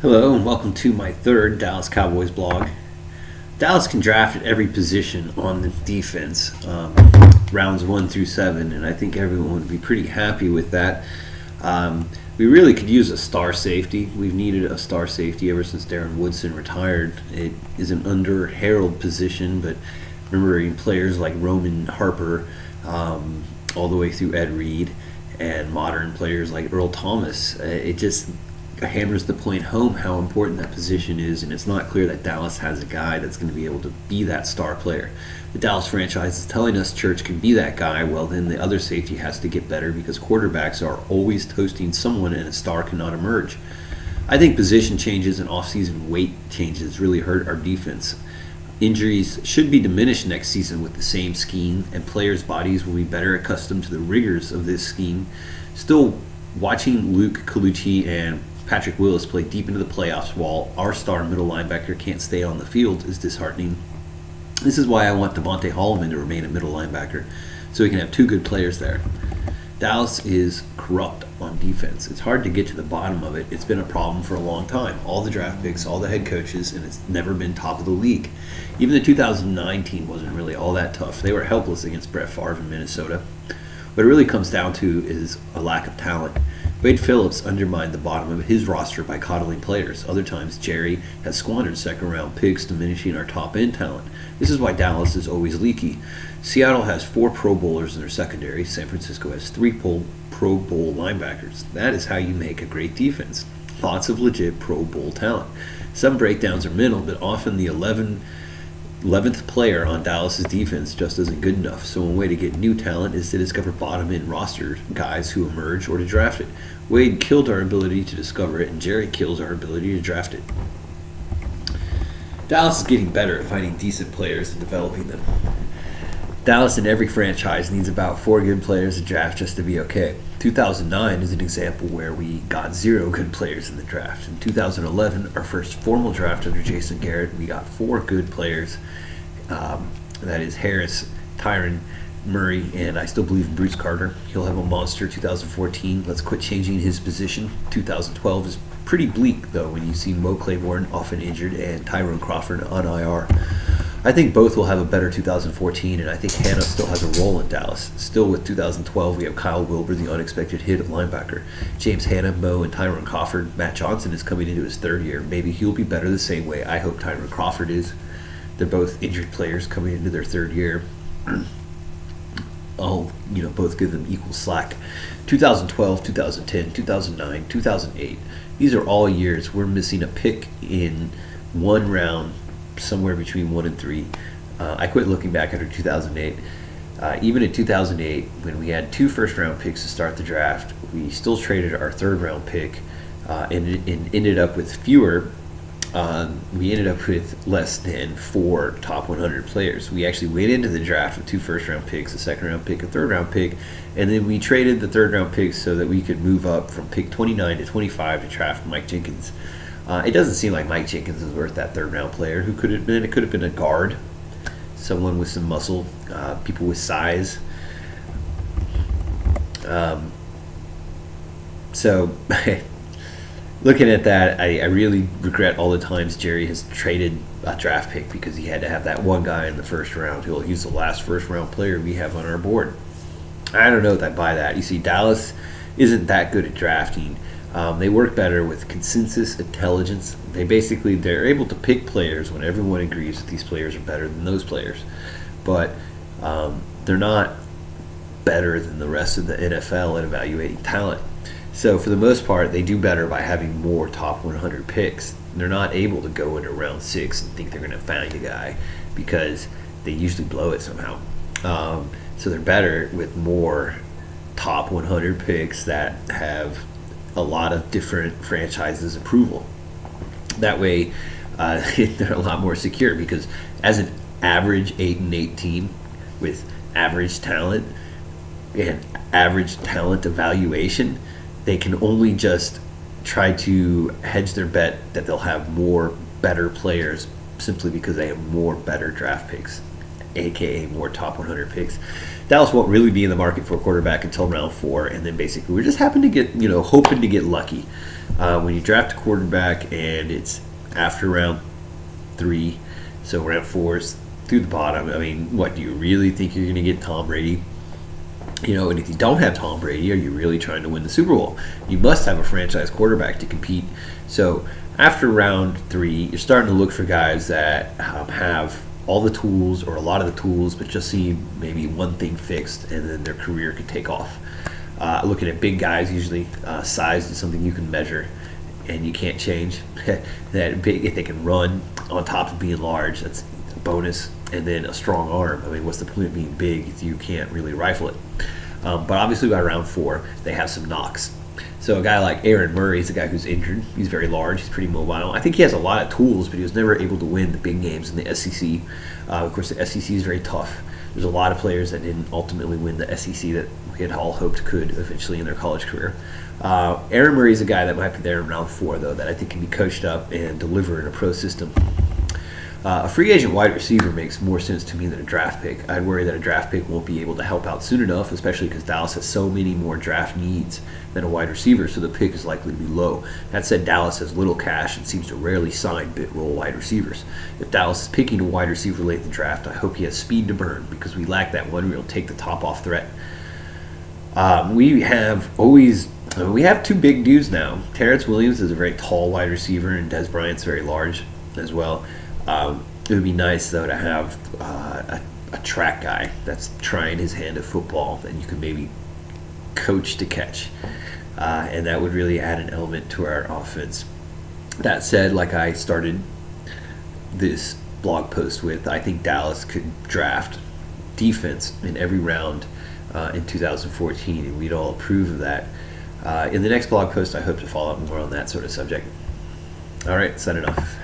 Hello and welcome to my third Dallas Cowboys blog. Dallas can draft at every position on the defense, rounds 1 through 7, and I think everyone would be pretty happy with that. We really could use a star safety. We've needed a star safety ever since Darren Woodson retired. It is an under-heralded position, but remembering players like Roman Harper all the way through Ed Reed and modern players like Earl Thomas, it just hammers the point home how important that position is, and it's not clear that Dallas has a guy that's going to be able to be that star player. The Dallas franchise is telling us Church can be that guy. Well, then the other safety has to get better because quarterbacks are always toasting someone and a star cannot emerge. I think position changes and offseason weight changes really hurt our defense. Injuries should be diminished next season with the same scheme, and players' bodies will be better accustomed to the rigors of this scheme. Still, watching Luke Kaluchey and Patrick Willis play deep into the playoffs while our star middle linebacker can't stay on the field is disheartening. This is why I want Davonte holloman to remain a middle linebacker, so we can have two good players there. Dallas is corrupt on defense. It's hard to get to the bottom of it. It's been a problem for a long time. All the draft picks, all the head coaches, and it's never been top of the league. Even the 2009 team wasn't really all that tough. They were helpless against Brett Favre in Minnesota. What it really comes down to is a lack of talent. Wade Phillips undermined the bottom of his roster by coddling players. Other times, Jerry has squandered second-round picks, diminishing our top-end talent. This is why Dallas is always leaky. Seattle has 4 Pro Bowlers in their secondary. San Francisco has 3 Pro Bowl linebackers. That is how you make a great defense. Lots of legit Pro Bowl talent. Some breakdowns are minimal, but often the 11th player on Dallas's defense just isn't good enough. So one way to get new talent is to discover bottom-end roster guys who emerge or to draft it. Wade killed our ability to discover it, and Jerry kills our ability to draft it. Dallas is getting better at finding decent players and developing them. Dallas in every franchise needs about 4 good players to draft just to be okay. 2009 is an example where we got 0 good players in the draft. In 2011, our first formal draft under Jason Garrett, we got 4 good players. That is Harris, Tyron, Murray, and I still believe in Bruce Carter. He'll have a monster 2014. Let's quit changing his position. 2012 is pretty bleak, though, when you see Mo Claiborne often injured and Tyrone Crawford on IR. I think both will have a better 2014, and I think Hannah still has a role in Dallas. Still with 2012, we have Kyle Wilbur, the unexpected hit at linebacker. James Hannah, Mo, and Tyrone Crawford. Matt Johnson is coming into his 3rd year. Maybe he'll be better the same way I hope Tyrone Crawford is. They're both injured players coming into their 3rd year. I'll both give them equal slack. 2012, 2010, 2009, 2008. These are all years we're missing a pick in one round, somewhere between 1 and 3. I quit looking back after 2008. Even in 2008, when we had 2 first-round picks to start the draft, we still traded our 3rd-round pick and ended up with fewer. We ended up with less than 4 top 100 players. We actually went into the draft with 2 first-round picks, a second-round pick, a third-round pick, and then we traded the third-round picks so that we could move up from pick 29 to 25 to draft Mike Jenkins. It doesn't seem like Mike Jenkins is worth that third-round player. Who could it have been? It could have been a guard, someone with some muscle, people with size. So, looking at that, I really regret all the times Jerry has traded a draft pick because he had to have that one guy in the first round who'll use the last first-round player we have on our board. I don't know if I buy that. You see, Dallas isn't that good at drafting. They work better with consensus intelligence. They're able to pick players when everyone agrees that these players are better than those players. But they're not better than the rest of the NFL at evaluating talent. So for the most part, they do better by having more top 100 picks. They're not able to go into round 6 and think they're going to find a guy because they usually blow it somehow. So they're better with more top 100 picks that have a lot of different franchises' approval. That way, they're a lot more secure because as an average 8-8 team with average talent and average talent evaluation, they can only just try to hedge their bet that they'll have more better players simply because they have more better draft picks. aka more top 100 picks. Dallas won't really be in the market for a quarterback until round 4, and then basically we're just hoping to get lucky. When you draft a quarterback and it's after round 3, so round 4 is through the bottom. I mean, what, do you really think you're going to get Tom Brady? And if you don't have Tom Brady, are you really trying to win the Super Bowl? You must have a franchise quarterback to compete. So after round 3, you're starting to look for guys that have all the tools or a lot of the tools, but just see maybe one thing fixed, and then their career could take off. Looking at big guys, usually size is something you can measure, and you can't change. That big, if they can run on top of being large, that's a bonus. And then a strong arm. I mean, what's the point of being big if you can't really rifle it? But obviously by round 4, they have some knocks. So a guy like Aaron Murray is a guy who's injured. He's very large. He's pretty mobile. I think he has a lot of tools, but he was never able to win the big games in the SEC. Of course, the SEC is very tough. There's a lot of players that didn't ultimately win the SEC that we had all hoped could eventually in their college career. Aaron Murray is a guy that might be there in round 4, though, that I think can be coached up and deliver in a pro system. A free agent wide receiver makes more sense to me than a draft pick. I'd worry that a draft pick won't be able to help out soon enough, especially because Dallas has so many more draft needs than a wide receiver, so the pick is likely to be low. That said, Dallas has little cash and seems to rarely sign bit-role wide receivers. If Dallas is picking a wide receiver late in the draft, I hope he has speed to burn, because we lack that one real take-the-top-off threat. We have 2 big dudes now. Terrence Williams is a very tall wide receiver, and Des Bryant's very large as well. It would be nice, though, to have a track guy that's trying his hand at football that you can maybe coach to catch. And that would really add an element to our offense. That said, like I started this blog post with, I think Dallas could draft defense in every round in 2014, and we'd all approve of that. In the next blog post, I hope to follow up more on that sort of subject. All right, signing off.